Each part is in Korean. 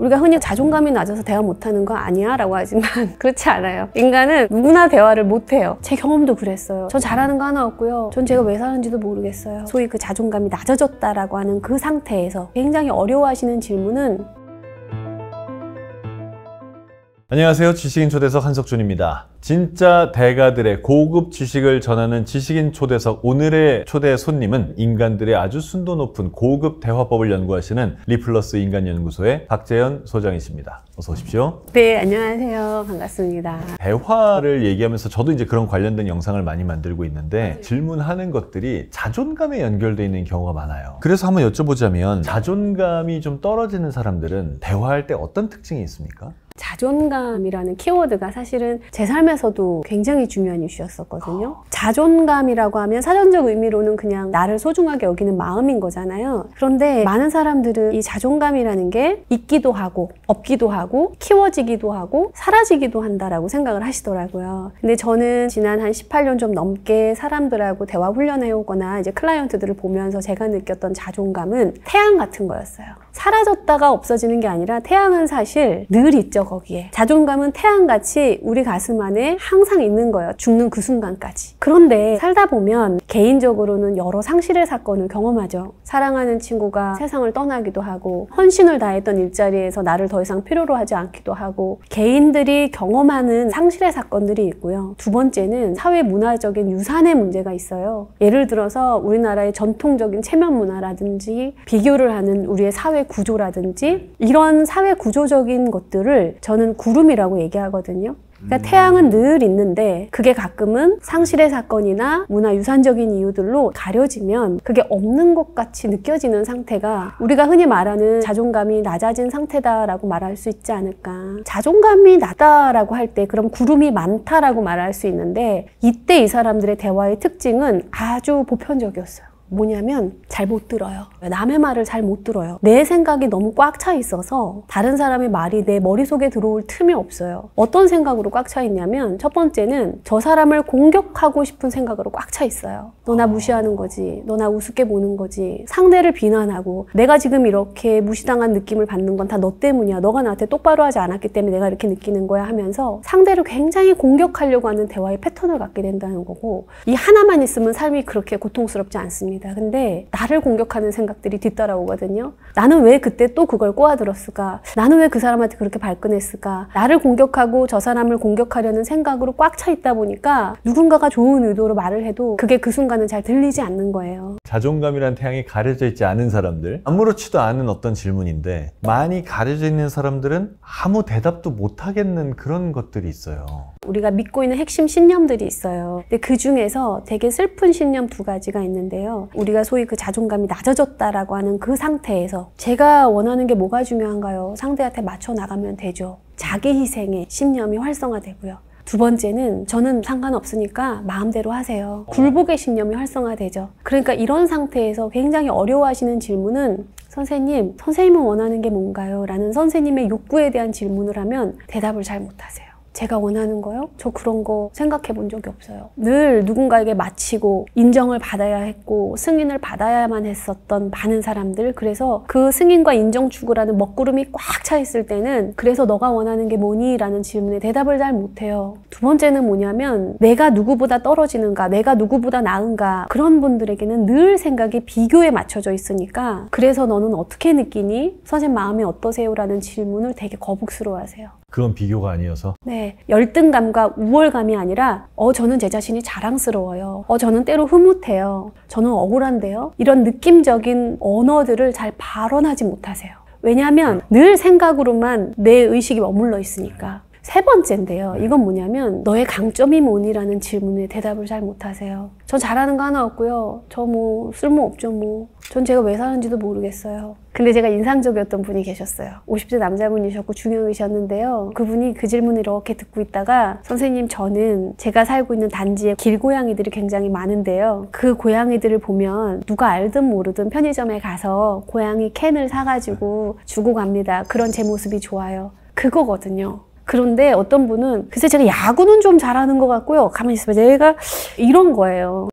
우리가 흔히 자존감이 낮아서 대화 못하는 거 아니야? 라고 하지만 그렇지 않아요. 인간은 누구나 대화를 못해요. 제 경험도 그랬어요. 전 잘하는 거 하나 없고요. 전 제가 왜 사는지도 모르겠어요. 소위 그 자존감이 낮아졌다라고 하는 그 상태에서 굉장히 어려워하시는 질문은 안녕하세요. 지식인 초대석 한석준입니다. 진짜 대가들의 고급 지식을 전하는 지식인 초대석, 오늘의 초대 손님은 인간들의 아주 순도 높은 고급 대화법을 연구하시는 리플러스 인간연구소의 박재현 소장이십니다. 어서 오십시오. 네, 안녕하세요. 반갑습니다. 대화를 얘기하면서 저도 이제 그런 관련된 영상을 많이 만들고 있는데 질문하는 것들이 자존감에 연결되어 있는 경우가 많아요. 그래서 한번 여쭤보자면 자존감이 좀 떨어지는 사람들은 대화할 때 어떤 특징이 있습니까? 자존감이라는 키워드가 사실은 제 삶에서도 굉장히 중요한 이슈였었거든요. 자존감이라고 하면 사전적 의미로는 그냥 나를 소중하게 여기는 마음인 거잖아요. 그런데 많은 사람들은 이 자존감이라는 게 있기도 하고 없기도 하고 키워지기도 하고 사라지기도 한다라고 생각을 하시더라고요. 근데 저는 지난 한 18년 좀 넘게 사람들하고 대화 훈련해 오거나 이제 클라이언트들을 보면서 제가 느꼈던 자존감은 태양 같은 거였어요. 사라졌다가 없어지는 게 아니라 태양은 사실 늘 있죠, 거기에. 자존감은 태양같이 우리 가슴 안에 항상 있는 거예요. 죽는 그 순간까지. 그런데 살다 보면 개인적으로는 여러 상실의 사건을 경험하죠. 사랑하는 친구가 세상을 떠나기도 하고 헌신을 다했던 일자리에서 나를 더 이상 필요로 하지 않기도 하고 개인들이 경험하는 상실의 사건들이 있고요. 두 번째는 사회 문화적인 유산의 문제가 있어요. 예를 들어서 우리나라의 전통적인 체면 문화라든지 비교를 하는 우리의 사회 구조라든지 이런 사회 구조적인 것들을 저는 구름이라고 얘기하거든요. 그러니까 태양은 늘 있는데 그게 가끔은 상실의 사건이나 문화유산적인 이유들로 가려지면 그게 없는 것 같이 느껴지는 상태가 우리가 흔히 말하는 자존감이 낮아진 상태다라고 말할 수 있지 않을까. 자존감이 낮다라고 할 때 그럼 구름이 많다라고 말할 수 있는데 이때 이 사람들의 대화의 특징은 아주 보편적이었어요. 뭐냐면 잘 못 들어요. 남의 말을 잘 못 들어요. 내 생각이 너무 꽉 차 있어서 다른 사람의 말이 내 머릿속에 들어올 틈이 없어요. 어떤 생각으로 꽉 차 있냐면 첫 번째는 저 사람을 공격하고 싶은 생각으로 꽉 차 있어요. 너 나 무시하는 거지. 너 나 우습게 보는 거지. 상대를 비난하고 내가 지금 이렇게 무시당한 느낌을 받는 건 다 너 때문이야. 너가 나한테 똑바로 하지 않았기 때문에 내가 이렇게 느끼는 거야 하면서 상대를 굉장히 공격하려고 하는 대화의 패턴을 갖게 된다는 거고 이 하나만 있으면 삶이 그렇게 고통스럽지 않습니다. 근데 나를 공격하는 생각들이 뒤따라오거든요. 나는 왜 그때 또 그걸 꼬아들었을까? 나는 왜 그 사람한테 그렇게 발끈했을까? 나를 공격하고 저 사람을 공격하려는 생각으로 꽉 차 있다 보니까 누군가가 좋은 의도로 말을 해도 그게 그 순간은 잘 들리지 않는 거예요. 자존감이란 태양이 가려져 있지 않은 사람들, 아무렇지도 않은 어떤 질문인데 많이 가려져 있는 사람들은 아무 대답도 못 하겠는 그런 것들이 있어요. 우리가 믿고 있는 핵심 신념들이 있어요. 근데 그 중에서 되게 슬픈 신념 두 가지가 있는데요. 우리가 소위 그 자존감이 낮아졌다라고 하는 그 상태에서 제가 원하는 게 뭐가 중요한가요? 상대한테 맞춰 나가면 되죠. 자기 희생의 신념이 활성화되고요. 두 번째는 저는 상관없으니까 마음대로 하세요. 굴복의 신념이 활성화되죠. 그러니까 이런 상태에서 굉장히 어려워하시는 질문은 선생님은 원하는 게 뭔가요? 라는 선생님의 욕구에 대한 질문을 하면 대답을 잘 못하세요. 제가 원하는 거요? 저 그런 거 생각해 본 적이 없어요. 늘 누군가에게 마치고 인정을 받아야 했고 승인을 받아야만 했었던 많은 사람들. 그래서 그 승인과 인정 추구라는 먹구름이 꽉 차 있을 때는 그래서 너가 원하는 게 뭐니? 라는 질문에 대답을 잘 못해요. 두 번째는 뭐냐면 내가 누구보다 떨어지는가? 내가 누구보다 나은가? 그런 분들에게는 늘 생각이 비교에 맞춰져 있으니까 그래서 너는 어떻게 느끼니? 선생님 마음이 어떠세요? 라는 질문을 되게 거북스러워 하세요. 그건 비교가 아니어서? 네, 열등감과 우월감이 아니라 저는 제 자신이 자랑스러워요. 저는 때로 흐뭇해요. 저는 억울한데요. 이런 느낌적인 언어들을 잘 발언하지 못하세요. 왜냐하면 늘 생각으로만 내 의식이 머물러 있으니까. 세 번째인데요. 이건 뭐냐면 너의 강점이 뭐니라는 질문에 대답을 잘 못하세요. 저 잘하는 거 하나 없고요. 저 쓸모없죠. 전 제가 왜 사는지도 모르겠어요. 근데 제가 인상적이었던 분이 계셨어요. 50대 남자분이셨고 중형이셨는데요. 그분이 그 질문을 이렇게 듣고 있다가 선생님 저는 제가 살고 있는 단지에 길고양이들이 굉장히 많은데요. 그 고양이들을 보면 누가 알든 모르든 편의점에 가서 고양이 캔을 사가지고 주고 갑니다. 그런 제 모습이 좋아요. 그거거든요. 그런데 어떤 분은 글쎄 제가 야구는 좀 잘하는 것 같고요. 가만히 있어봐. 내가 이런 거예요.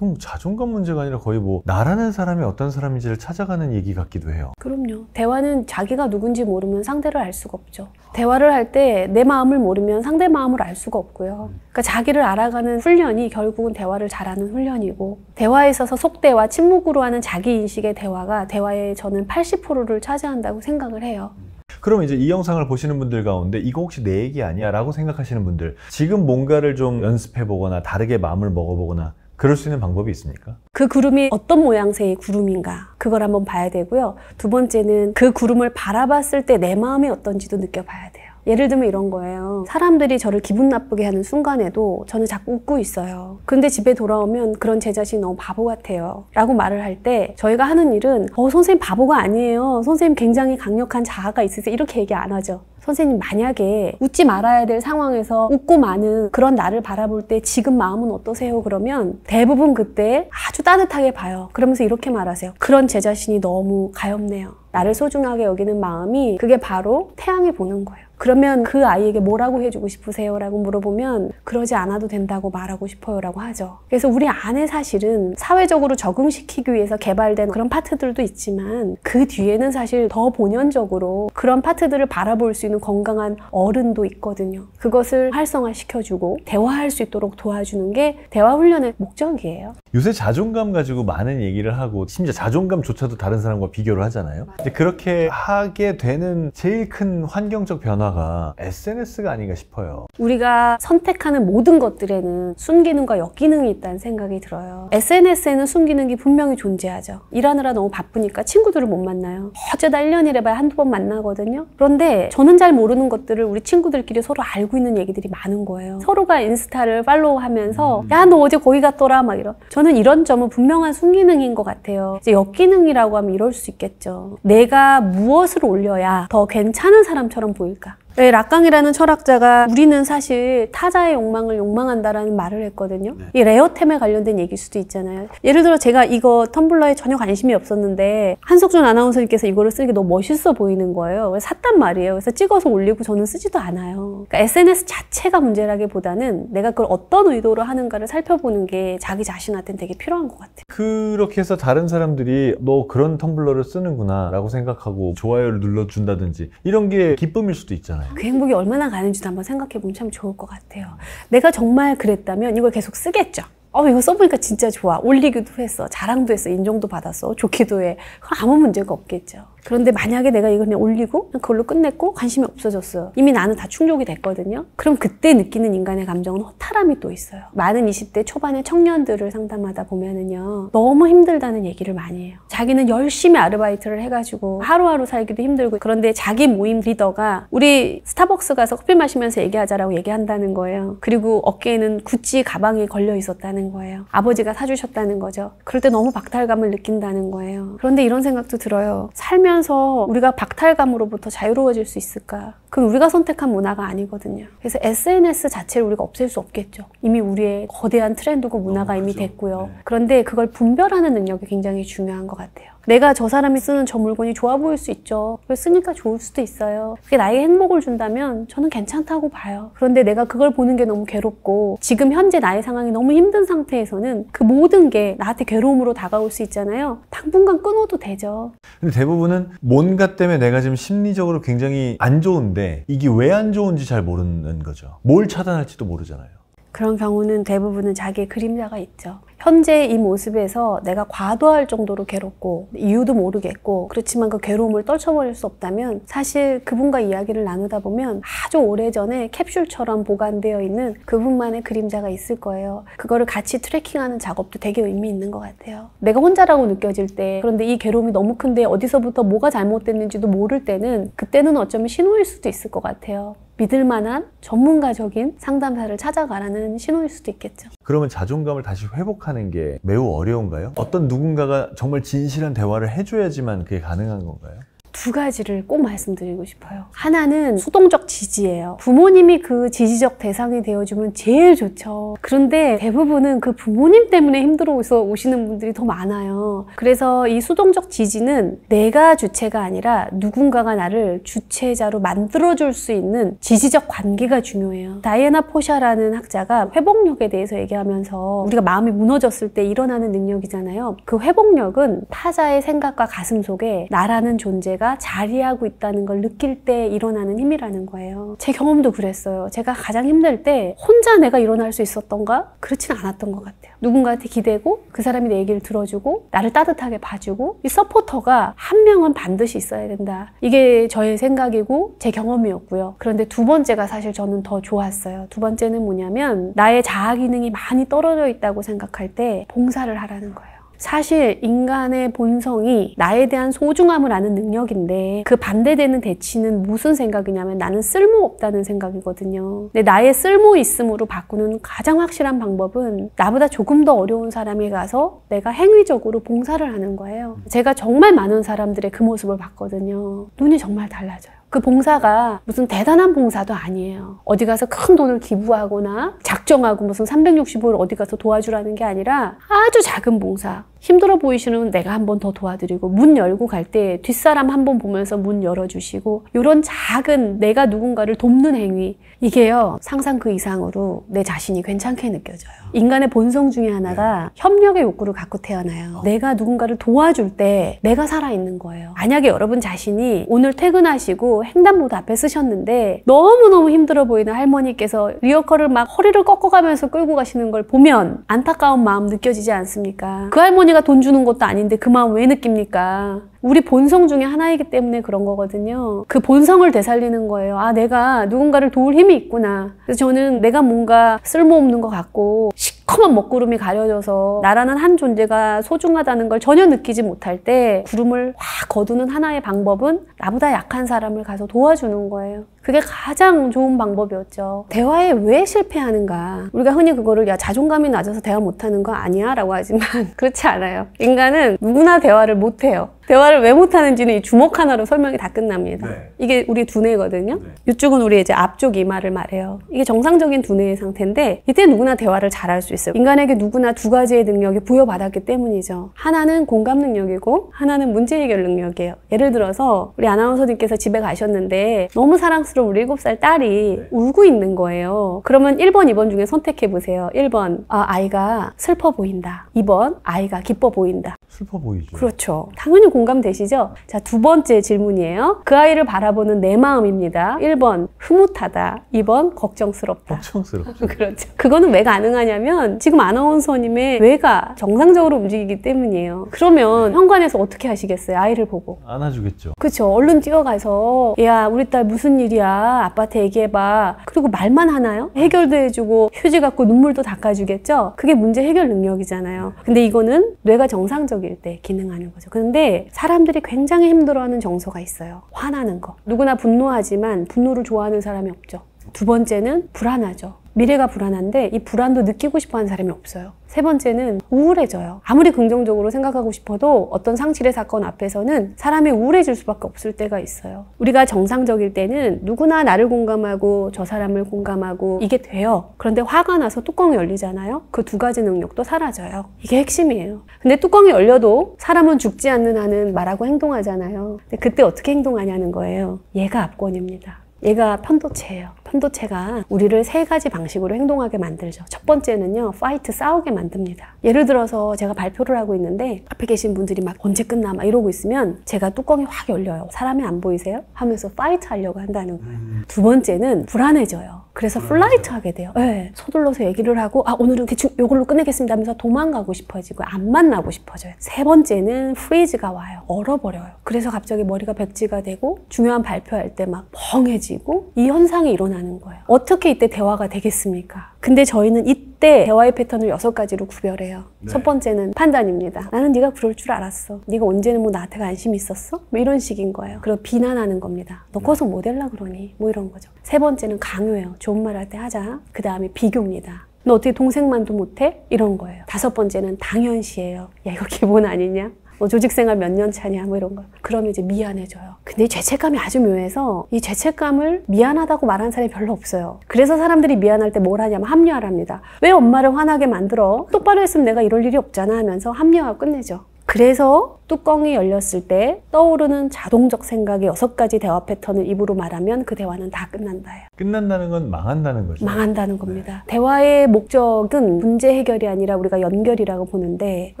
그럼 자존감 문제가 아니라 거의 뭐 나라는 사람이 어떤 사람인지를 찾아가는 얘기 같기도 해요. 그럼요. 대화는 자기가 누군지 모르면 상대를 알 수가 없죠. 대화를 할 때 내 마음을 모르면 상대 마음을 알 수가 없고요. 그러니까 자기를 알아가는 훈련이 결국은 대화를 잘하는 훈련이고, 대화에 있어서 속대화, 침묵으로 하는 자기인식의 대화가 대화의 저는 80%를 차지한다고 생각을 해요. 그럼 이제 이 영상을 보시는 분들 가운데 이거 혹시 내 얘기 아니야? 라고 생각하시는 분들, 지금 뭔가를 좀 연습해보거나 다르게 마음을 먹어보거나 그럴 수 있는 방법이 있습니까? 그 구름이 어떤 모양새의 구름인가, 그걸 한번 봐야 되고요. 두 번째는 그 구름을 바라봤을 때 내 마음이 어떤지도 느껴봐야 돼요. 예를 들면 이런 거예요. 사람들이 저를 기분 나쁘게 하는 순간에도 저는 자꾸 웃고 있어요. 근데 집에 돌아오면 그런 제 자신이 너무 바보 같아요 라고 말을 할 때 저희가 하는 일은 선생님 바보가 아니에요, 선생님 굉장히 강력한 자아가 있으세요, 이렇게 얘기 안 하죠. 선생님, 만약에 웃지 말아야 될 상황에서 웃고 마는 그런 나를 바라볼 때 지금 마음은 어떠세요? 그러면 대부분 그때 아주 따뜻하게 봐요. 그러면서 이렇게 말하세요. 그런 제 자신이 너무 가엾네요. 나를 소중하게 여기는 마음이, 그게 바로 태양이 보는 거예요. 그러면 그 아이에게 뭐라고 해주고 싶으세요? 라고 물어보면 그러지 않아도 된다고 말하고 싶어요 라고 하죠. 그래서 우리 안에 사실은 사회적으로 적응시키기 위해서 개발된 그런 파트들도 있지만 그 뒤에는 사실 더 본연적으로 그런 파트들을 바라볼 수 있는 건강한 어른도 있거든요. 그것을 활성화시켜주고 대화할 수 있도록 도와주는 게 대화 훈련의 목적이에요. 요새 자존감 가지고 많은 얘기를 하고 심지어 자존감조차도 다른 사람과 비교를 하잖아요. 근데 그렇게 하게 되는 제일 큰 환경적 변화가 SNS가 아닌가 싶어요. 우리가 선택하는 모든 것들에는 순기능과 역기능이 있다는 생각이 들어요. SNS에는 순기능이 분명히 존재하죠. 일하느라 너무 바쁘니까 친구들을 못 만나요. 어쩌다 1년이래 봐야 한두 번 만나거든요. 그런데 저는 잘 모르는 것들을 우리 친구들끼리 서로 알고 있는 얘기들이 많은 거예요. 서로가 인스타를 팔로우하면서 야, 너 어제 거기 갔더라 막 이런. 저는 이런 점은 분명한 순기능인 것 같아요. 이제 역기능이라고 하면 이럴 수 있겠죠. 내가 무엇을 올려야 더 괜찮은 사람처럼 보일까? 락강이라는 철학자가 우리는 사실 타자의 욕망을 욕망한다라는 말을 했거든요. 이 레어템에 관련된 얘기일 수도 있잖아요. 예를 들어 제가 이거 텀블러에 전혀 관심이 없었는데 한석준 아나운서님께서 이거를 쓰는 게 너무 멋있어 보이는 거예요. 그래서 샀단 말이에요. 그래서 찍어서 올리고 저는 쓰지도 않아요. 그러니까 SNS 자체가 문제라기보다는 내가 그걸 어떤 의도로 하는가를 살펴보는 게 자기 자신한테는 되게 필요한 것 같아요. 그렇게 해서 다른 사람들이 너 그런 텀블러를 쓰는구나 라고 생각하고 좋아요를 눌러준다든지 이런 게 기쁨일 수도 있잖아요. 그 행복이 얼마나 가는지도 한번 생각해보면 참 좋을 것 같아요. 내가 정말 그랬다면 이걸 계속 쓰겠죠. 이거 써보니까 진짜 좋아. 올리기도 했어. 자랑도 했어. 인정도 받았어. 좋기도 해. 그럼 아무 문제가 없겠죠. 그런데 만약에 내가 이걸 그냥 올리고 그냥 그걸로 끝냈고 관심이 없어졌어요. 이미 나는 다 충족이 됐거든요. 그럼 그때 느끼는 인간의 감정은 허탈함이 또 있어요. 많은 20대 초반의 청년들을 상담하다 보면은요, 너무 힘들다는 얘기를 많이 해요. 자기는 열심히 아르바이트를 해가지고 하루하루 살기도 힘들고, 그런데 자기 모임 리더가 우리 스타벅스 가서 커피 마시면서 얘기하자라고 얘기한다는 거예요. 그리고 어깨에는 구찌 가방이 걸려 있었다는 거예요. 아버지가 사주셨다는 거죠. 그럴 때 너무 박탈감을 느낀다는 거예요. 그런데 이런 생각도 들어요. 살면서 우리가 박탈감으로부터 자유로워질 수 있을까? 그건 우리가 선택한 문화가 아니거든요. 그래서 SNS 자체를 우리가 없앨 수 없겠죠. 이미 우리의 거대한 트렌드고 문화가 이미 됐고요. 네. 그런데 그걸 분별하는 능력이 굉장히 중요한 것 같아요. 내가 저 사람이 쓰는 저 물건이 좋아 보일 수 있죠. 그걸 쓰니까 좋을 수도 있어요. 그게 나에게 행복을 준다면 저는 괜찮다고 봐요. 그런데 내가 그걸 보는 게 너무 괴롭고 지금 현재 나의 상황이 너무 힘든 상태에서는 그 모든 게 나한테 괴로움으로 다가올 수 있잖아요. 당분간 끊어도 되죠. 근데 대부분은 뭔가 때문에 내가 지금 심리적으로 굉장히 안 좋은데 이게 왜 안 좋은지 잘 모르는 거죠. 뭘 차단할지도 모르잖아요. 그런 경우는 대부분은 자기의 그림자가 있죠. 현재 이 모습에서 내가 과도할 정도로 괴롭고 이유도 모르겠고 그렇지만 그 괴로움을 떨쳐버릴 수 없다면 사실 그분과 이야기를 나누다 보면 아주 오래전에 캡슐처럼 보관되어 있는 그분만의 그림자가 있을 거예요. 그거를 같이 트래킹하는 작업도 되게 의미 있는 것 같아요. 내가 혼자라고 느껴질 때, 그런데 이 괴로움이 너무 큰데 어디서부터 뭐가 잘못됐는지도 모를 때는 그때는 어쩌면 신호일 수도 있을 것 같아요. 믿을 만한 전문가적인 상담사를 찾아가라는 신호일 수도 있겠죠. 그러면 자존감을 다시 회복하는 게 매우 어려운가요? 어떤 누군가가 정말 진실한 대화를 해줘야지만 그게 가능한 건가요? 두 가지를 꼭 말씀드리고 싶어요. 하나는 수동적 지지예요. 부모님이 그 지지적 대상이 되어주면 제일 좋죠. 그런데 대부분은 그 부모님 때문에 힘들어서 오시는 분들이 더 많아요. 그래서 이 수동적 지지는 내가 주체가 아니라 누군가가 나를 주체자로 만들어줄 수 있는 지지적 관계가 중요해요. 다이애나 포샤라는 학자가 회복력에 대해서 얘기하면서 우리가 마음이 무너졌을 때 일어나는 능력이잖아요. 그 회복력은 타자의 생각과 가슴 속에 나라는 존재가 자리하고 있다는 걸 느낄 때 일어나는 힘이라는 거예요. 제 경험도 그랬어요. 제가 가장 힘들 때 혼자 내가 일어날 수 있었던가? 그렇진 않았던 것 같아요. 누군가한테 기대고 그 사람이 내 얘기를 들어주고 나를 따뜻하게 봐주고 이 서포터가 한 명은 반드시 있어야 된다. 이게 저의 생각이고 제 경험이었고요. 그런데 두 번째가 사실 저는 더 좋았어요. 두 번째는 뭐냐면 나의 자아 기능이 많이 떨어져 있다고 생각할 때 봉사를 하라는 거예요. 사실 인간의 본성이 나에 대한 소중함을 아는 능력인데 그 반대되는 대치는 무슨 생각이냐면 나는 쓸모없다는 생각이거든요. 근데 나의 쓸모있음으로 바꾸는 가장 확실한 방법은 나보다 조금 더 어려운 사람이 가서 내가 행위적으로 봉사를 하는 거예요. 제가 정말 많은 사람들의 그 모습을 봤거든요. 눈이 정말 달라져요. 그 봉사가 무슨 대단한 봉사도 아니에요. 어디 가서 큰 돈을 기부하거나 작정하고 무슨 365일 어디 가서 도와주라는 게 아니라 아주 작은 봉사. 힘들어 보이시는 내가 한 번 더 도와드리고 문 열고 갈 때 뒷사람 한 번 보면서 문 열어주시고 이런 작은 내가 누군가를 돕는 행위 이게요 상상 그 이상으로 내 자신이 괜찮게 느껴져요. 인간의 본성 중에 하나가 협력의 욕구를 갖고 태어나요. 내가 누군가를 도와줄 때 내가 살아있는 거예요. 만약에 여러분 자신이 오늘 퇴근하시고 횡단보도 앞에 쓰셨는데 너무너무 힘들어 보이는 할머니께서 리어커를 막 허리를 꺾어가면서 끌고 가시는 걸 보면 안타까운 마음 느껴지지 않습니까? 그 할머니가 돈 주는 것도 아닌데 그 마음 왜 느낍니까? 우리 본성 중에 하나이기 때문에 그런 거거든요. 그 본성을 되살리는 거예요. 아, 내가 누군가를 도울 힘이 있구나. 그래서 저는 내가 뭔가 쓸모없는 것 같고 시커먼 먹구름이 가려져서 나라는 한 존재가 소중하다는 걸 전혀 느끼지 못할 때 구름을 확 거두는 하나의 방법은 나보다 약한 사람을 가서 도와주는 거예요. 그게 가장 좋은 방법이었죠. 대화에 왜 실패하는가? 우리가 흔히 그거를 야 자존감이 낮아서 대화 못하는 거 아니야? 라고 하지만 그렇지 않아요. 인간은 누구나 대화를 못해요. 대화를 왜 못하는지는 이 주먹 하나로 설명이 다 끝납니다. 네. 이게 우리 두뇌거든요. 네. 이쪽은 우리 이제 앞쪽 이마를 말해요. 이게 정상적인 두뇌의 상태인데 이때 누구나 대화를 잘할 수 있어요. 인간에게 누구나 두 가지의 능력이 부여받았기 때문이죠. 하나는 공감 능력이고 하나는 문제 해결 능력이에요. 예를 들어서 우리 아나운서님께서 집에 가셨는데 너무 사랑스러운 우리 7살 딸이 울고 있는 거예요. 그러면 1번, 2번 중에 선택해 보세요. 1번, 아이가 슬퍼 보인다. 2번, 아이가 기뻐 보인다. 슬퍼 보이죠. 그렇죠. 당연히 공감되시죠? 자, 두 번째 질문이에요. 그 아이를 바라보는 내 마음입니다. 1번, 흐뭇하다. 2번, 걱정스럽다. 걱정스럽죠. 그렇죠. 그거는 왜 가능하냐면 지금 아나운서님의 뇌가 정상적으로 움직이기 때문이에요. 그러면 현관에서 어떻게 하시겠어요? 아이를 보고. 안아주겠죠. 그렇죠. 얼른 뛰어가서 야, 우리 딸 무슨 일이야? 아빠한테 얘기해봐. 그리고 말만 하나요? 해결도 해주고 휴지 갖고 눈물도 닦아주겠죠? 그게 문제 해결 능력이잖아요. 근데 이거는 뇌가 정상적일 때 기능하는 거죠. 그런데 사람들이 굉장히 힘들어하는 정서가 있어요. 화나는 거. 누구나 분노하지만 분노를 좋아하는 사람이 없죠. 두 번째는 불안하죠. 미래가 불안한데 이 불안도 느끼고 싶어하는 사람이 없어요. 세 번째는 우울해져요. 아무리 긍정적으로 생각하고 싶어도 어떤 상실의 사건 앞에서는 사람이 우울해질 수밖에 없을 때가 있어요. 우리가 정상적일 때는 누구나 나를 공감하고 저 사람을 공감하고 이게 돼요. 그런데 화가 나서 뚜껑이 열리잖아요. 그 두 가지 능력도 사라져요. 이게 핵심이에요. 근데 뚜껑이 열려도 사람은 죽지 않는 한은 말하고 행동하잖아요. 근데 그때 어떻게 행동하냐는 거예요. 얘가 압권입니다. 얘가 편도체예요. 편도체가 우리를 세 가지 방식으로 행동하게 만들죠. 첫 번째는요, 파이트, 싸우게 만듭니다. 예를 들어서 제가 발표를 하고 있는데 앞에 계신 분들이 막 언제 끝나 막 이러고 있으면 제가 뚜껑이 확 열려요. 사람이 안 보이세요? 하면서 파이트 하려고 한다는 거예요. 두 번째는 불안해져요. 그래서 플라이트 하게 돼요. 네, 서둘러서 얘기를 하고 오늘은 대충 이걸로 끝내겠습니다 하면서 도망가고 싶어지고 안 만나고 싶어져요. 세 번째는 프리즈가 와요. 얼어버려요. 그래서 갑자기 머리가 백지가 되고 중요한 발표할 때 막 멍해지고 이 현상이 일어나는 거예요. 어떻게 이때 대화가 되겠습니까? 근데 저희는 이때 대화의 패턴을 6가지로 구별해요. 네. 첫 번째는 판단입니다. 나는 네가 그럴 줄 알았어. 네가 언제는 뭐 나한테 관심 있었어? 뭐 이런 식인 거예요. 그리고 비난하는 겁니다. 너 커서 뭐 될라 그러니? 뭐 이런 거죠. 세 번째는 강요예요. 좋은 말 할 때 하자. 그 다음에 비교입니다. 너 어떻게 동생만도 못해? 이런 거예요. 다섯 번째는 당연시예요. 야, 이거 기본 아니냐? 뭐 조직생활 몇 년 차냐 뭐 이런 거. 그러면 이제 미안해져요. 근데 이 죄책감이 아주 묘해서 이 죄책감을 미안하다고 말하는 사람이 별로 없어요. 그래서 사람들이 미안할 때 뭘 하냐면 합리화랍니다. 왜 엄마를 화나게 만들어? 똑바로 했으면 내가 이럴 일이 없잖아 하면서 합리화가 끝내죠. 그래서 뚜껑이 열렸을 때 떠오르는 자동적 생각의 6가지 대화 패턴을 입으로 말하면 그 대화는 다 끝난다예요. 끝난다는 건 망한다는 거죠. 망한다는 겁니다. 대화의 목적은 문제 해결이 아니라 우리가 연결이라고 보는데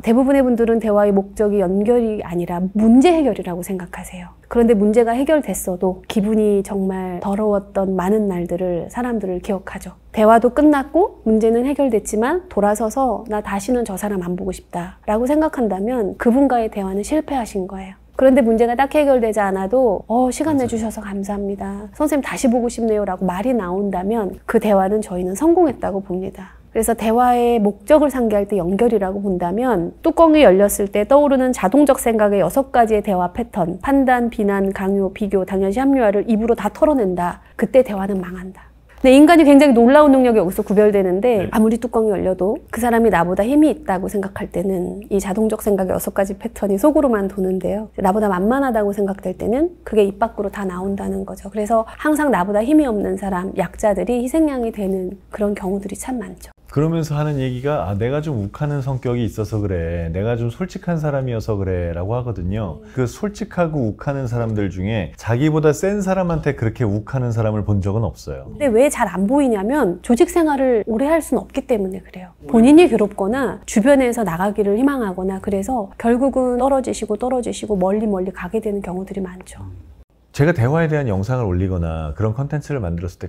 대부분의 분들은 대화의 목적이 연결이 아니라 문제 해결이라고 생각하세요. 그런데 문제가 해결됐어도 기분이 정말 더러웠던 많은 날들을 사람들을 기억하죠. 대화도 끝났고 문제는 해결됐지만 돌아서서 나 다시는 저 사람 안 보고 싶다 라고 생각한다면 그분과의 대화는 실패하신 거예요. 그런데 문제가 딱 해결되지 않아도 시간 내주셔서 감사합니다. 선생님 다시 보고 싶네요 라고 말이 나온다면 그 대화는 저희는 성공했다고 봅니다. 그래서 대화의 목적을 상기할 때 연결이라고 본다면 뚜껑이 열렸을 때 떠오르는 자동적 생각의 6가지의 대화 패턴, 판단, 비난, 강요, 비교, 당연시 합리화를 입으로 다 털어낸다. 그때 대화는 망한다. 근데 인간이 굉장히 놀라운 능력이 여기서 구별되는데 아무리 뚜껑이 열려도 그 사람이 나보다 힘이 있다고 생각할 때는 이 자동적 생각의 6가지 패턴이 속으로만 도는데요. 나보다 만만하다고 생각될 때는 그게 입 밖으로 다 나온다는 거죠. 그래서 항상 나보다 힘이 없는 사람, 약자들이 희생양이 되는 그런 경우들이 참 많죠. 그러면서 하는 얘기가 내가 좀 욱하는 성격이 있어서 그래, 내가 좀 솔직한 사람이어서 그래 라고 하거든요. 그 솔직하고 욱하는 사람들 중에 자기보다 센 사람한테 그렇게 욱하는 사람을 본 적은 없어요. 근데 왜 잘 안 보이냐면 조직 생활을 오래 할 수는 없기 때문에 그래요. 본인이 괴롭거나 주변에서 나가기를 희망하거나 그래서 결국은 떨어지시고 멀리 가게 되는 경우들이 많죠. 제가 대화에 대한 영상을 올리거나 그런 컨텐츠를 만들었을 때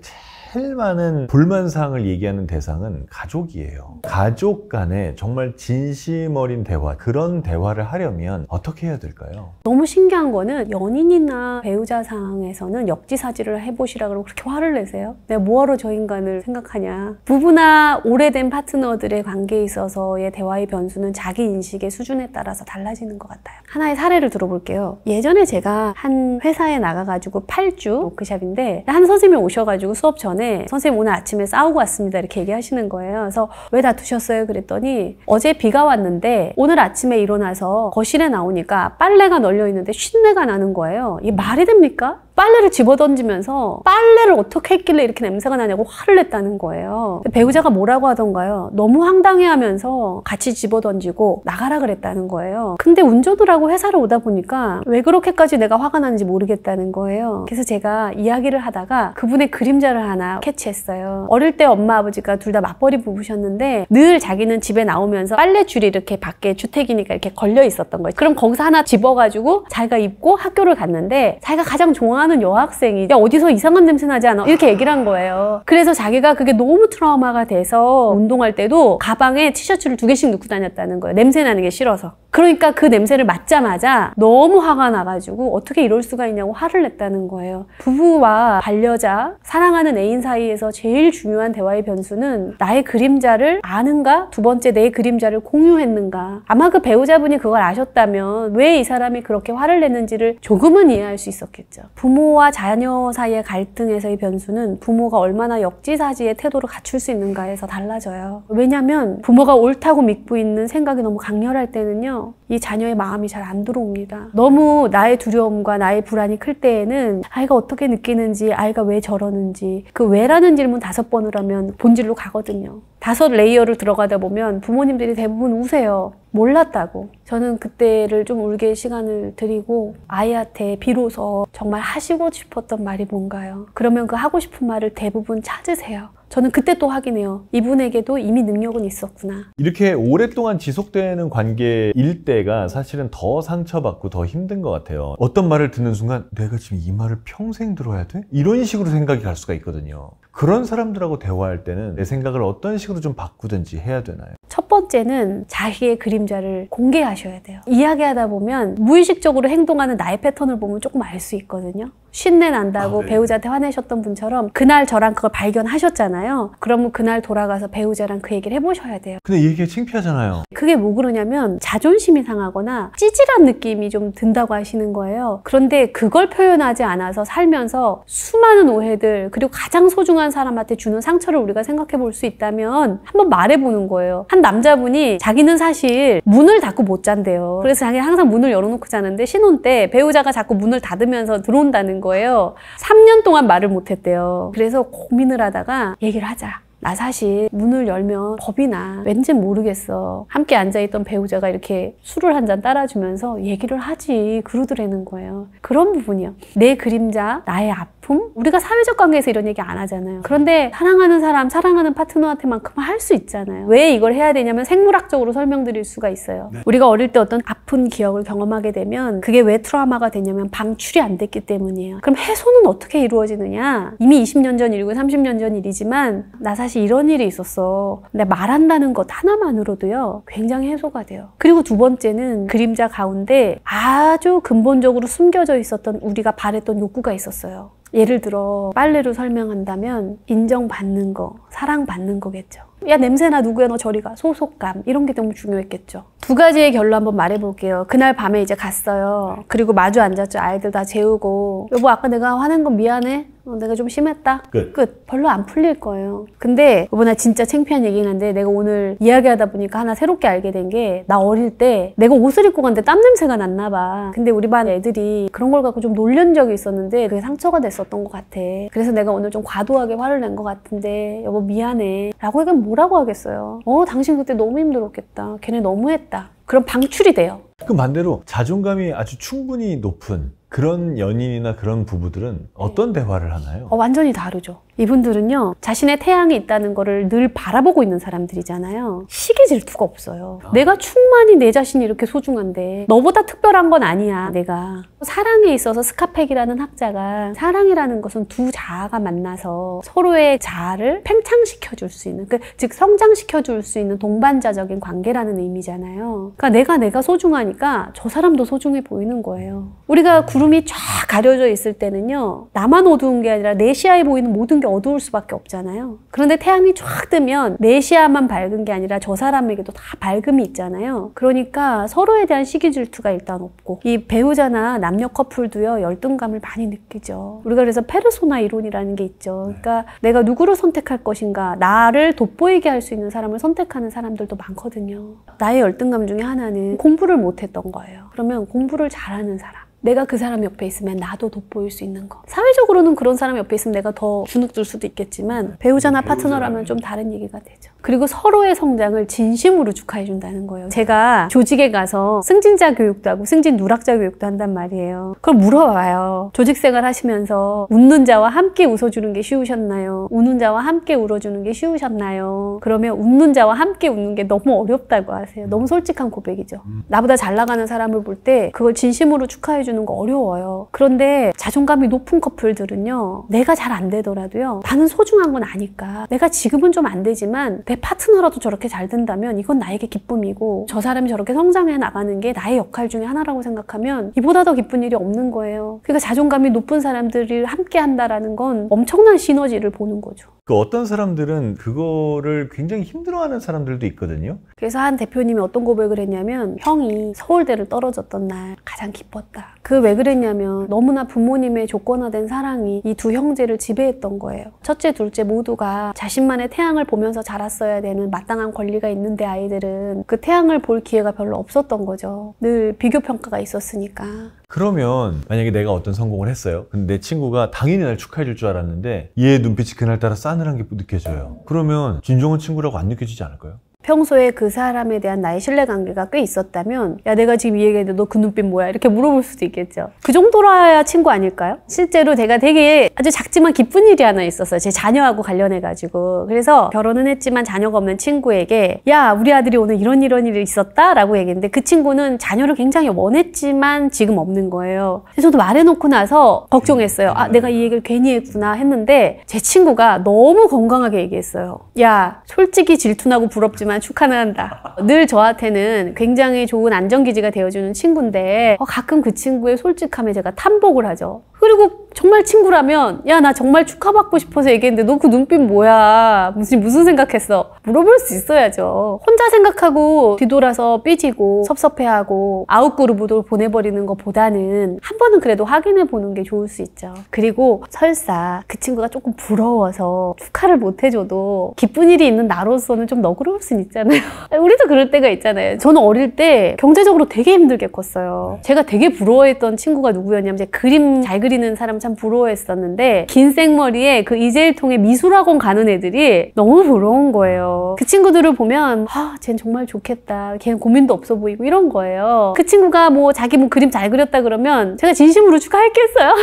제일 많은 불만사항을 얘기하는 대상은 가족이에요. 가족 간에 정말 진심 어린 대화, 그런 대화를 하려면 어떻게 해야 될까요? 너무 신기한 거는 연인이나 배우자 상황에서는 역지사지를 해보시라 그러고 그렇게 화를 내세요? 내가 뭐하러 저 인간을 생각하냐. 부부나 오래된 파트너들의 관계에 있어서의 대화의 변수는 자기 인식의 수준에 따라서 달라지는 것 같아요. 하나의 사례를 들어볼게요. 예전에 제가 한 회사에 나가가지고 8주 워크숍인데 한 선생님이 오셔가지고 수업 전에 선생님 오늘 아침에 싸우고 왔습니다 이렇게 얘기하시는 거예요. 그래서 왜 다투셨어요? 그랬더니 어제 비가 왔는데 오늘 아침에 일어나서 거실에 나오니까 빨래가 널려 있는데 쉰내가 나는 거예요. 이게 말이 됩니까? 빨래를 집어던지면서 빨래를 어떻게 했길래 이렇게 냄새가 나냐고 화를 냈다는 거예요. 배우자가 뭐라고 하던가요? 너무 황당해하면서 같이 집어던지고 나가라 그랬다는 거예요. 근데 운전을 하고 회사를 오다 보니까 왜 그렇게까지 내가 화가 나는지 모르겠다는 거예요. 그래서 제가 이야기를 하다가 그분의 그림자를 하나 캐치했어요. 어릴 때 엄마 아버지가 둘 다 맞벌이 부부셨는데 늘 자기는 집에 나오면서 빨래줄이 이렇게 밖에 주택이니까 이렇게 걸려 있었던 거예요. 그럼 거기서 하나 집어가지고 자기가 입고 학교를 갔는데 자기가 가장 좋아하는 여학생이 야 어디서 이상한 냄새 나지 않아? 이렇게 얘기를 한 거예요. 그래서 자기가 그게 너무 트라우마가 돼서 운동할 때도 가방에 티셔츠를 2개씩 넣고 다녔다는 거예요. 냄새 나는 게 싫어서. 그러니까 그 냄새를 맡자마자 너무 화가 나가지고 어떻게 이럴 수가 있냐고 화를 냈다는 거예요. 부부와 반려자, 사랑하는 애인 사이에서 제일 중요한 대화의 변수는 나의 그림자를 아는가? 두 번째 내 그림자를 공유했는가? 아마 그 배우자분이 그걸 아셨다면 왜 이 사람이 그렇게 화를 냈는지를 조금은 이해할 수 있었겠죠. 부모와 자녀 사이의 갈등에서의 변수는 부모가 얼마나 역지사지의 태도를 갖출 수 있는가에서 달라져요. 왜냐하면 부모가 옳다고 믿고 있는 생각이 너무 강렬할 때는요. 이 자녀의 마음이 잘 안 들어옵니다. 너무 나의 두려움과 나의 불안이 클 때에는 아이가 어떻게 느끼는지, 아이가 왜 저러는지 그 왜라는 질문 5번을 하면 본질로 가거든요. 5 레이어를 들어가다 보면 부모님들이 대부분 우세요. 몰랐다고. 저는 그때를 좀 울게 시간을 드리고 아이한테 비로소 정말 하시고 싶었던 말이 뭔가요? 그러면 그 하고 싶은 말을 대부분 찾으세요. 저는 그때 또 확인해요. 이분에게도 이미 능력은 있었구나. 이렇게 오랫동안 지속되는 관계일 때가 사실은 더 상처받고 더 힘든 것 같아요. 어떤 말을 듣는 순간 내가 지금 이 말을 평생 들어야 돼? 이런 식으로 생각이 갈 수가 있거든요. 그런 사람들하고 대화할 때는 내 생각을 어떤 식으로 좀 바꾸든지 해야 되나요? 첫 번째는 자기의 그림자를 공개하셔야 돼요. 이야기하다 보면 무의식적으로 행동하는 나의 패턴을 보면 조금 알 수 있거든요. 쉰내 난다고 배우자한테 화내셨던 분처럼 그날 저랑 그걸 발견하셨잖아요. 그러면 그날 돌아가서 배우자랑 그 얘기를 해보셔야 돼요. 근데 이 얘기가 창피하잖아요. 그게 뭐 그러냐면 자존심이 상하거나 찌질한 느낌이 좀 든다고 하시는 거예요. 그런데 그걸 표현하지 않아서 살면서 수많은 오해들, 그리고 가장 소중한 사람한테 주는 상처를 우리가 생각해 볼 수 있다면 한번 말해보는 거예요. 한 남자분이 자기는 사실 문을 닫고 못 잔대요. 그래서 자기는 항상 문을 열어놓고 자는데 신혼 때 배우자가 자꾸 문을 닫으면서 들어온다는 거예요. 3년 동안 말을 못했대요. 그래서 고민을 하다가 얘기를 하자. 나 사실 문을 열면 겁이 나. 왠진 모르겠어. 함께 앉아있던 배우자가 이렇게 술을 한 잔 따라주면서 얘기를 하지. 그러더라는 거예요. 그런 부분이요. 내 그림자, 나의 아픔? 우리가 사회적 관계에서 이런 얘기 안 하잖아요. 그런데 사랑하는 사람, 사랑하는 파트너한테만큼은 할 수 있잖아요. 왜 이걸 해야 되냐면 생물학적으로 설명드릴 수가 있어요. 우리가 어릴 때 어떤 아픈 기억을 경험하게 되면 그게 왜 트라우마가 되냐면 방출이 안 됐기 때문이에요. 그럼 해소는 어떻게 이루어지느냐? 이미 20년 전 일이고 30년 전 일이지만 나 사실 이런 일이 있었어. 근데 말한다는 것 하나만으로도요 굉장히 해소가 돼요. 그리고 두 번째는 그림자 가운데 아주 근본적으로 숨겨져 있었던 우리가 바랬던 욕구가 있었어요. 예를 들어 빨래로 설명한다면 인정받는 거, 사랑받는 거겠죠. 야 냄새나 누구야 너 저리 가. 소속감 이런 게 너무 중요했겠죠. 두 가지의 결로 한번 말해볼게요. 그날 밤에 이제 갔어요. 그리고 마주 앉았죠. 아이들 다 재우고 여보 아까 내가 화낸 건 미안해. 내가 좀 심했다. 끝. 별로 안 풀릴 거예요. 근데 여보 나 진짜 창피한 얘기긴 한데 내가 오늘 이야기하다 보니까 하나 새롭게 알게 된 게 나 어릴 때 내가 옷을 입고 갔는데 땀 냄새가 났나 봐. 근데 우리 반 애들이 그런 걸 갖고 좀 놀란 적이 있었는데 그게 상처가 됐었던 것 같아. 그래서 내가 오늘 좀 과도하게 화를 낸 것 같은데 여보 미안해 라고 하면 뭐라고 하겠어요. 당신 그때 너무 힘들었겠다. 걔네 너무했다. 그럼 방출이 돼요. 그 반대로 자존감이 아주 충분히 높은 그런 연인이나 그런 부부들은 어떤 대화를 하나요? 완전히 다르죠. 이분들은요 자신의 태양이 있다는 거를 늘 바라보고 있는 사람들이잖아요. 시기 질투가 없어요. 내가 충만히 내 자신이 이렇게 소중한데 너보다 특별한 건 아니야. 내가 사랑에 있어서 스카펙이라는 학자가 사랑이라는 것은 두 자아가 만나서 서로의 자아를 팽창시켜 줄 수 있는 즉 성장시켜 줄 수 있는 동반자적인 관계라는 의미잖아요. 그러니까 내가 소중하니까 저 사람도 소중해 보이는 거예요. 우리가 구름이 쫙 가려져 있을 때는요 나만 어두운 게 아니라 내 시야에 보이는 모든 게 어두울 수밖에 없잖아요. 그런데 태양이 쫙 뜨면 내 시야만 밝은 게 아니라 저 사람에게도 다 밝음이 있잖아요. 그러니까 서로에 대한 시기 질투가 일단 없고 이 배우자나 남녀 커플도요 열등감을 많이 느끼죠. 우리가 그래서 페르소나 이론이라는 게 있죠. 그러니까 내가 누구를 선택할 것인가, 나를 돋보이게 할 수 있는 사람을 선택하는 사람들도 많거든요. 나의 열등감 중에 하나는 공부를 못했던 거예요. 그러면 공부를 잘하는 사람, 내가 그 사람 옆에 있으면 나도 돋보일 수 있는 거. 사회적으로는 그런 사람 옆에 있으면 내가 더 주눅들 수도 있겠지만 배우자나 파트너라면 좀 다른 얘기가 되죠. 그리고 서로의 성장을 진심으로 축하해 준다는 거예요. 제가 조직에 가서 승진자 교육도 하고 승진 누락자 교육도 한단 말이에요. 그걸 물어봐요. 조직생활 하시면서 웃는 자와 함께 웃어주는 게 쉬우셨나요? 우는 자와 함께 울어주는 게 쉬우셨나요? 그러면 웃는 자와 함께 웃는 게 너무 어렵다고 하세요. 너무 솔직한 고백이죠. 나보다 잘 나가는 사람을 볼 때 그걸 진심으로 축하해 주는 거 어려워요. 그런데 자존감이 높은 커플들은요 내가 잘 안 되더라도요 나는 소중한 건 아니까 내가 지금은 좀 안 되지만 내 파트너라도 저렇게 잘 된다면 이건 나에게 기쁨이고 저 사람이 저렇게 성장해 나가는 게 나의 역할 중에 하나라고 생각하면 이보다 더 기쁜 일이 없는 거예요. 그러니까 자존감이 높은 사람들이 함께 한다라는 건 엄청난 시너지를 보는 거죠. 그 어떤 사람들은 그거를 굉장히 힘들어하는 사람들도 있거든요. 그래서 한 대표님이 어떤 고백을 했냐면 형이 서울대를 떨어졌던 날 가장 기뻤다. 그 왜 그랬냐면 너무나 부모님의 조건화된 사랑이 이 두 형제를 지배했던 거예요. 첫째, 둘째 모두가 자신만의 태양을 보면서 자랐어야 되는 마땅한 권리가 있는데 아이들은 그 태양을 볼 기회가 별로 없었던 거죠. 늘 비교평가가 있었으니까. 그러면 만약에 내가 어떤 성공을 했어요. 근데 내 친구가 당연히 날 축하해 줄 줄 알았는데 얘의 눈빛이 그날따라 싸늘한 게 느껴져요. 그러면 진정한 친구라고 안 느껴지지 않을까요? 평소에 그 사람에 대한 나의 신뢰관계가 꽤 있었다면 야 내가 지금 이 얘기했는데 너 그 눈빛 뭐야? 이렇게 물어볼 수도 있겠죠. 그 정도라야 친구 아닐까요? 실제로 제가 되게 아주 작지만 기쁜 일이 하나 있었어요. 제 자녀하고 관련해가지고. 그래서 결혼은 했지만 자녀가 없는 친구에게 야 우리 아들이 오늘 이런 일이 있었다 라고 얘기했는데 그 친구는 자녀를 굉장히 원했지만 지금 없는 거예요. 그래서 저도 말해놓고 나서 걱정했어요. 아 내가 이 얘기를 괜히 했구나 했는데 제 친구가 너무 건강하게 얘기했어요. 야 솔직히 질투나고 부럽지만 난 축하는 한다. 늘 저한테는 굉장히 좋은 안정기지가 되어주는 친구인데 가끔 그 친구의 솔직함에 제가 탐복을 하죠. 그리고 정말 친구라면 야, 나 정말 축하받고 싶어서 얘기했는데 너 그 눈빛 뭐야? 무슨 생각했어? 물어볼 수 있어야죠. 혼자 생각하고 뒤돌아서 삐지고 섭섭해하고 아웃그룹으로 보내버리는 것보다는 한 번은 그래도 확인해 보는 게 좋을 수 있죠. 그리고 설사 그 친구가 조금 부러워서 축하를 못 해줘도 기쁜 일이 있는 나로서는 좀 너그러울 수는 있잖아요. 우리도 그럴 때가 있잖아요. 저는 어릴 때 경제적으로 되게 힘들게 컸어요. 제가 되게 부러워했던 친구가 누구였냐면 제가 그림 잘 그리는 사람 참 부러워했었는데 긴 생머리에 그 이재일통에 미술학원 가는 애들이 너무 부러운 거예요. 그 친구들을 보면 쟤는 정말 좋겠다. 걔는 고민도 없어 보이고 이런 거예요. 그 친구가 자기 그림 잘 그렸다 그러면 제가 진심으로 축하했겠어요?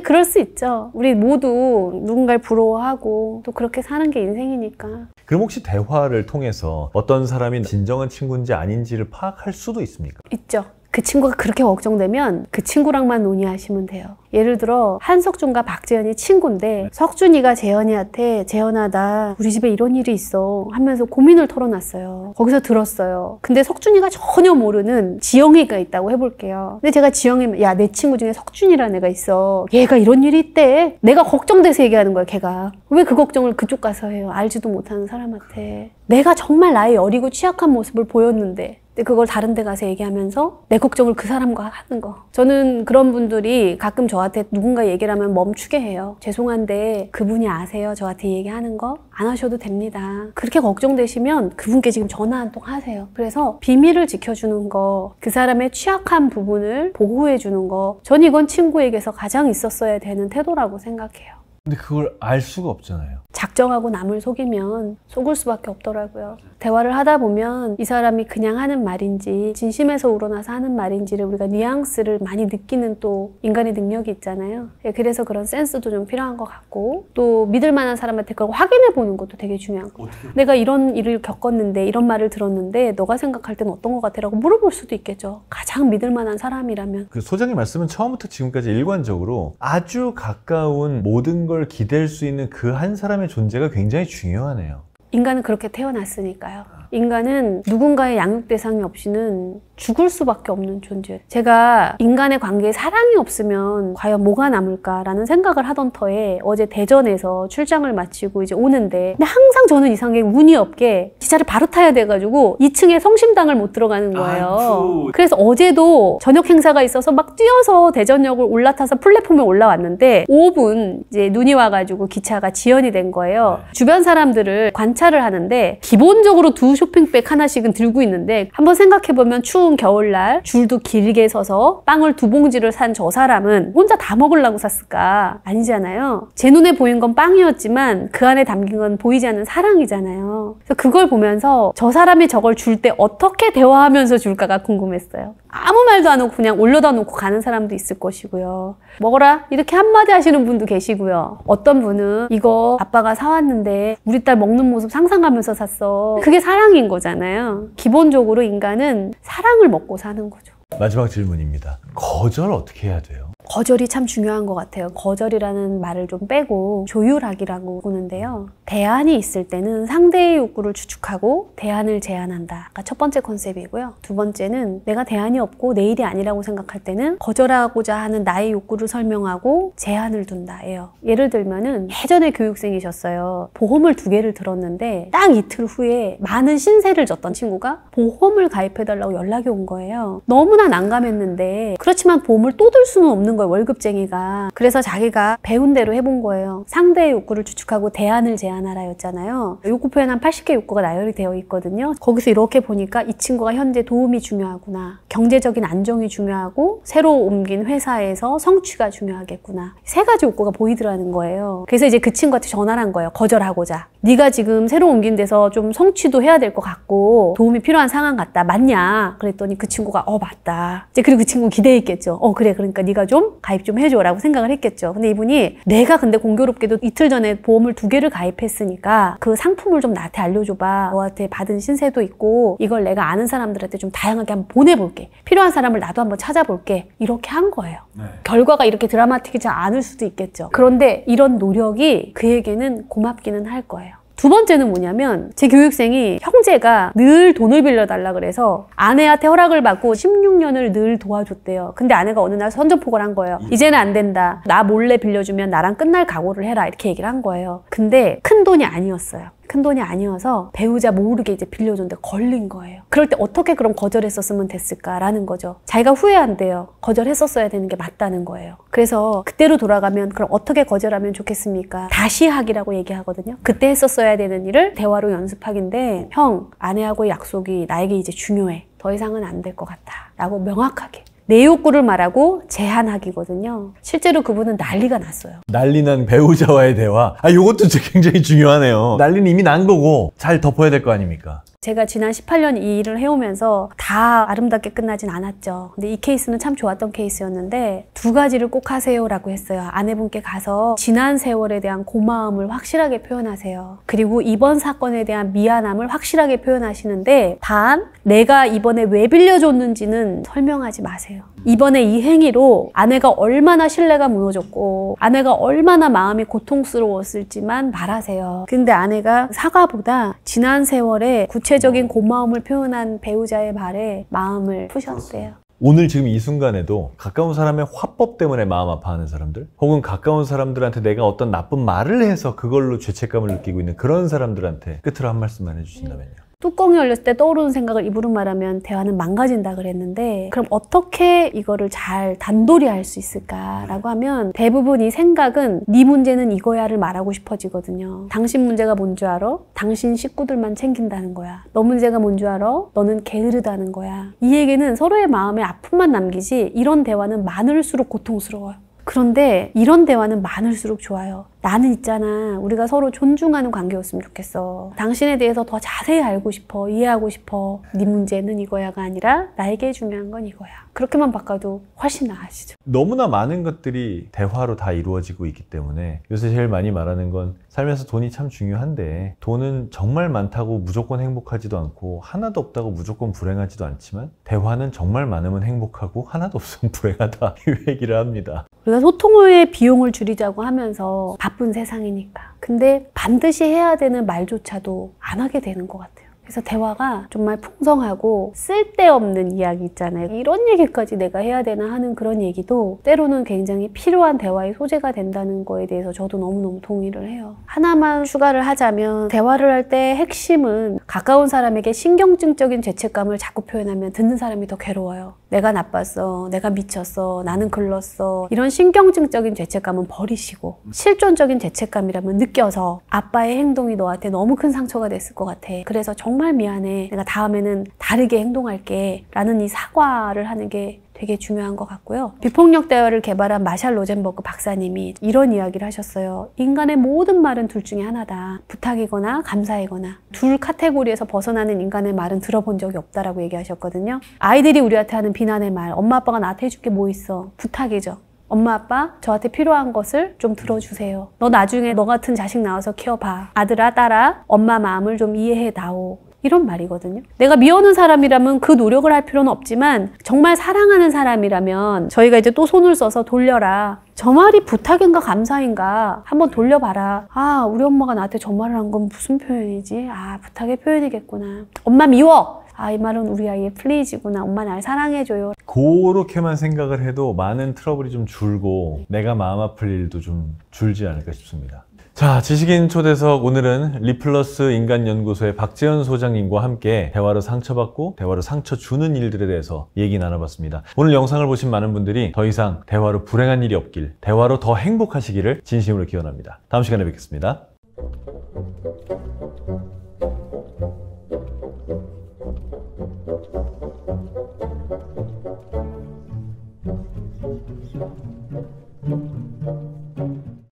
그럴 수 있죠. 우리 모두 누군가를 부러워하고 또 그렇게 사는 게 인생이니까. 그럼 혹시 대화를 통해서 어떤 사람이 진정한 친구인지 아닌지를 파악할 수도 있습니까? 있죠. 그 친구가 그렇게 걱정되면 그 친구랑만 논의하시면 돼요. 예를 들어 한석준과 박재현이 친구인데 석준이가 재현이한테 재현아 나 우리 집에 이런 일이 있어 하면서 고민을 털어놨어요. 거기서 들었어요. 근데 석준이가 전혀 모르는 지영이가 있다고 해볼게요. 근데 제가 지영이 야, 내 친구 중에 석준이라는 애가 있어. 얘가 이런 일이 있대. 내가 걱정돼서 얘기하는 거야. 걔가. 왜 그 걱정을 그쪽 가서 해요. 알지도 못하는 사람한테. 내가 정말 나의 여리고 취약한 모습을 보였는데 근데 그걸 다른 데 가서 얘기하면서 내 걱정을 그 사람과 하는 거. 저는 그런 분들이 가끔 저한테 누군가 얘기를 하면 멈추게 해요. 죄송한데 그분이 아세요? 저한테 얘기하는 거? 안 하셔도 됩니다. 그렇게 걱정되시면 그분께 지금 전화 한 통 하세요. 그래서 비밀을 지켜주는 거, 그 사람의 취약한 부분을 보호해주는 거, 전 이건 친구에게서 가장 있었어야 되는 태도라고 생각해요. 근데 그걸 알 수가 없잖아요. 작정하고 남을 속이면 속을 수밖에 없더라고요. 대화를 하다 보면 이 사람이 그냥 하는 말인지 진심에서 우러나서 하는 말인지를 우리가 뉘앙스를 많이 느끼는 또 인간의 능력이 있잖아요. 그래서 그런 센스도 좀 필요한 것 같고 또 믿을 만한 사람한테 그걸 확인해 보는 것도 되게 중요한 것 같아요. 내가 이런 일을 겪었는데 이런 말을 들었는데 너가 생각할 때는 어떤 것 같아? 라고 물어볼 수도 있겠죠. 가장 믿을 만한 사람이라면. 그 소장님 말씀은 처음부터 지금까지 일관적으로 아주 가까운 모든 걸 기댈 수 있는 그 한 사람의 존재가 굉장히 중요하네요. 인간은 그렇게 태어났으니까요. 인간은 누군가의 양육 대상이 없이는 죽을 수밖에 없는 존재. 제가 인간의 관계에 사랑이 없으면 과연 뭐가 남을까라는 생각을 하던 터에 어제 대전에서 출장을 마치고 이제 오는데 근데 항상 저는 이상하게 운이 없게 기차를 바로 타야 돼가지고 2층에 성심당을 못 들어가는 거예요. 그래서 어제도 저녁 행사가 있어서 막 뛰어서 대전역을 올라타서 플랫폼에 올라왔는데 5분 이제 눈이 와가지고 기차가 지연이 된 거예요. 주변 사람들을 관찰을 하는데 기본적으로 두 쇼핑백 하나씩은 들고 있는데 한번 생각해보면 추운 겨울날 줄도 길게 서서 빵을 2봉지를 산 저 사람은 혼자 다 먹으려고 샀을까? 아니잖아요. 제 눈에 보인 건 빵이었지만 그 안에 담긴 건 보이지 않는 사랑이잖아요. 그래서 그걸 보면서 저 사람이 저걸 줄 때 어떻게 대화하면서 줄까가 궁금했어요. 아무 말도 안 하고 그냥 올려다 놓고 가는 사람도 있을 것이고요. 먹어라 이렇게 한마디 하시는 분도 계시고요. 어떤 분은 이거 아빠가 사왔는데 우리 딸 먹는 모습 상상하면서 샀어. 그게 사랑인 거잖아요. 기본적으로 인간은 사랑을 먹고 사는 거죠. 마지막 질문입니다. 거절 어떻게 해야 돼요? 거절이 참 중요한 것 같아요. 거절이라는 말을 좀 빼고 조율하기라고 보는데요. 대안이 있을 때는 상대의 욕구를 추측하고 대안을 제안한다. 첫 번째 컨셉이고요. 두 번째는 내가 대안이 없고 내 일이 아니라고 생각할 때는 거절하고자 하는 나의 욕구를 설명하고 제안을 둔다예요. 예를 들면은 예전에 교육생이셨어요. 보험을 2개를 들었는데 딱 이틀 후에 많은 신세를 졌던 친구가 보험을 가입해달라고 연락이 온 거예요. 너무나 난감했는데 그렇지만 보험을 또 들 수는 없는 거예요. 월급쟁이가. 그래서 자기가 배운 대로 해본 거예요. 상대의 욕구를 추측하고 대안을 제안하라 였잖아요. 욕구 표현 한 80개 욕구가 나열이 되어 있거든요. 거기서 이렇게 보니까 이 친구가 현재 도움이 중요하구나. 경제적인 안정이 중요하고 새로 옮긴 회사에서 성취가 중요하겠구나. 3가지 욕구가 보이더라는 거예요. 그래서 이제 그 친구한테 전화를 한 거예요. 거절하고자. 네가 지금 새로 옮긴 데서 좀 성취도 해야 될 것 같고 도움이 필요한 상황 같다. 맞냐? 그랬더니 그 친구가 맞다. 이제 그리고 그 친구 기대했겠죠. 그래. 그러니까 네가 좀 가입 좀 해줘 라고 생각을 했겠죠. 근데 이분이 내가 근데 공교롭게도 이틀 전에 보험을 2개를 가입했으니까 그 상품을 좀 나한테 알려줘봐. 너한테 받은 신세도 있고 이걸 내가 아는 사람들한테 좀 다양하게 한번 보내볼게. 필요한 사람을 나도 한번 찾아볼게. 이렇게 한 거예요. 결과가 이렇게 드라마틱이지 않을 수도 있겠죠. 그런데 이런 노력이 그에게는 고맙기는 할 거예요. 두 번째는 뭐냐면 제 교육생이 형제가 늘 돈을 빌려달라 그래서 아내한테 허락을 받고 16년을 늘 도와줬대요. 근데 아내가 어느 날 선전포고를 한 거예요. 이제는 안 된다. 나 몰래 빌려주면 나랑 끝날 각오를 해라. 이렇게 얘기를 한 거예요. 근데 큰 돈이 아니었어요. 큰 돈이 아니어서 배우자 모르게 이제 빌려줬는데 걸린 거예요. 그럴 때 어떻게 그럼 거절했었으면 됐을까라는 거죠. 자기가 후회한대요. 거절했었어야 되는 게 맞다는 거예요. 그래서 그때로 돌아가면 그럼 어떻게 거절하면 좋겠습니까? 다시 하기라고 얘기하거든요. 그때 했었어야 되는 일을 대화로 연습하기인데 형, 아내하고의 약속이 나에게 이제 중요해. 더 이상은 안 될 것 같아. 라고 명확하게. 내 욕구를 말하고 제한하기거든요. 실제로 그분은 난리가 났어요. 난리 난 배우자와의 대화. 요것도 굉장히 중요하네요. 난리는 이미 난 거고 잘 덮어야 될 거 아닙니까? 제가 지난 18년 이 일을 해오면서 다 아름답게 끝나진 않았죠. 근데 이 케이스는 참 좋았던 케이스였는데 두 가지를 꼭 하세요라고 했어요. 아내분께 가서 지난 세월에 대한 고마움을 확실하게 표현하세요. 그리고 이번 사건에 대한 미안함을 확실하게 표현하시는데 단, 내가 이번에 왜 빌려줬는지는 설명하지 마세요. 이번에 이 행위로 아내가 얼마나 신뢰가 무너졌고 아내가 얼마나 마음이 고통스러웠을지만 말하세요. 근데 아내가 사과보다 지난 세월에 구체적인 고마움을 표현한 배우자의 말에 마음을 푸셨대요. 오늘 지금 이 순간에도 가까운 사람의 화법 때문에 마음 아파하는 사람들, 혹은 가까운 사람들한테 내가 어떤 나쁜 말을 해서 그걸로 죄책감을 느끼고 있는 그런 사람들한테 끝으로 한 말씀만 해주신다면요. 뚜껑이 열렸을 때 떠오르는 생각을 입으로 말하면 대화는 망가진다 그랬는데, 그럼 어떻게 이거를 잘 단돌이 할 수 있을까라고 하면 대부분 이 생각은 네 문제는 이거야를 말하고 싶어지거든요. 당신 문제가 뭔 줄 알아? 당신 식구들만 챙긴다는 거야. 너 문제가 뭔 줄 알아? 너는 게으르다는 거야. 이 얘기는 서로의 마음에 아픔만 남기지 이런 대화는 많을수록 고통스러워요. 그런데 이런 대화는 많을수록 좋아요. 나는 있잖아, 우리가 서로 존중하는 관계였으면 좋겠어. 당신에 대해서 더 자세히 알고 싶어. 이해하고 싶어. 네 문제는 이거야가 아니라 나에게 중요한 건 이거야. 그렇게만 바꿔도 훨씬 나아지죠. 너무나 많은 것들이 대화로 다 이루어지고 있기 때문에 요새 제일 많이 말하는 건 살면서 돈이 참 중요한데 돈은 정말 많다고 무조건 행복하지도 않고 하나도 없다고 무조건 불행하지도 않지만 대화는 정말 많으면 행복하고 하나도 없으면 불행하다 이 얘기를 합니다. 우리가 소통의 비용을 줄이자고 하면서 바쁜 세상이니까. 근데 반드시 해야 되는 말조차도 안 하게 되는 것 같아요. 그래서 대화가 정말 풍성하고 쓸데없는 이야기 있잖아요. 이런 얘기까지 내가 해야 되나 하는 그런 얘기도 때로는 굉장히 필요한 대화의 소재가 된다는 거에 대해서 저도 너무너무 동의를 해요. 하나만 추가를 하자면 대화를 할 때 핵심은 가까운 사람에게 신경증적인 죄책감을 자꾸 표현하면 듣는 사람이 더 괴로워요. 내가 나빴어, 내가 미쳤어, 나는 글렀어. 이런 신경증적인 죄책감은 버리시고 실존적인 죄책감이라면 느껴서 아빠의 행동이 너한테 너무 큰 상처가 됐을 것 같아. 그래서 정말 미안해. 내가 다음에는 다르게 행동할게. 라는 이 사과를 하는 게 되게 중요한 것 같고요. 비폭력 대화를 개발한 마샬 로젠버그 박사님이 이런 이야기를 하셨어요. 인간의 모든 말은 둘 중에 하나다. 부탁이거나 감사이거나. 둘 카테고리에서 벗어나는 인간의 말은 들어본 적이 없다라고 얘기하셨거든요. 아이들이 우리한테 하는 비난의 말. 엄마 아빠가 나한테 해줄 게 뭐 있어? 부탁이죠. 엄마 아빠 저한테 필요한 것을 좀 들어주세요. 너 나중에 너 같은 자식 나와서 키워봐. 아들아 딸아 엄마 마음을 좀 이해해 다오. 이런 말이거든요. 내가 미워하는 사람이라면 그 노력을 할 필요는 없지만 정말 사랑하는 사람이라면 저희가 이제 또 손을 써서 돌려라. 저 말이 부탁인가 감사인가 한번 돌려봐라. 아, 우리 엄마가 나한테 저 말을 한 건 무슨 표현이지? 아, 부탁의 표현이겠구나. 엄마 미워! 아, 이 말은 우리 아이의 플리즈구나. 엄마 날 사랑해줘요. 그렇게만 생각을 해도 많은 트러블이 좀 줄고 내가 마음 아플 일도 좀 줄지 않을까 싶습니다. 자, 지식인 초대석 오늘은 리플러스 인간연구소의 박재현 소장님과 함께 대화로 상처받고 대화로 상처 주는 일들에 대해서 얘기 나눠봤습니다. 오늘 영상을 보신 많은 분들이 더 이상 대화로 불행한 일이 없길, 대화로 더 행복하시기를 진심으로 기원합니다. 다음 시간에 뵙겠습니다.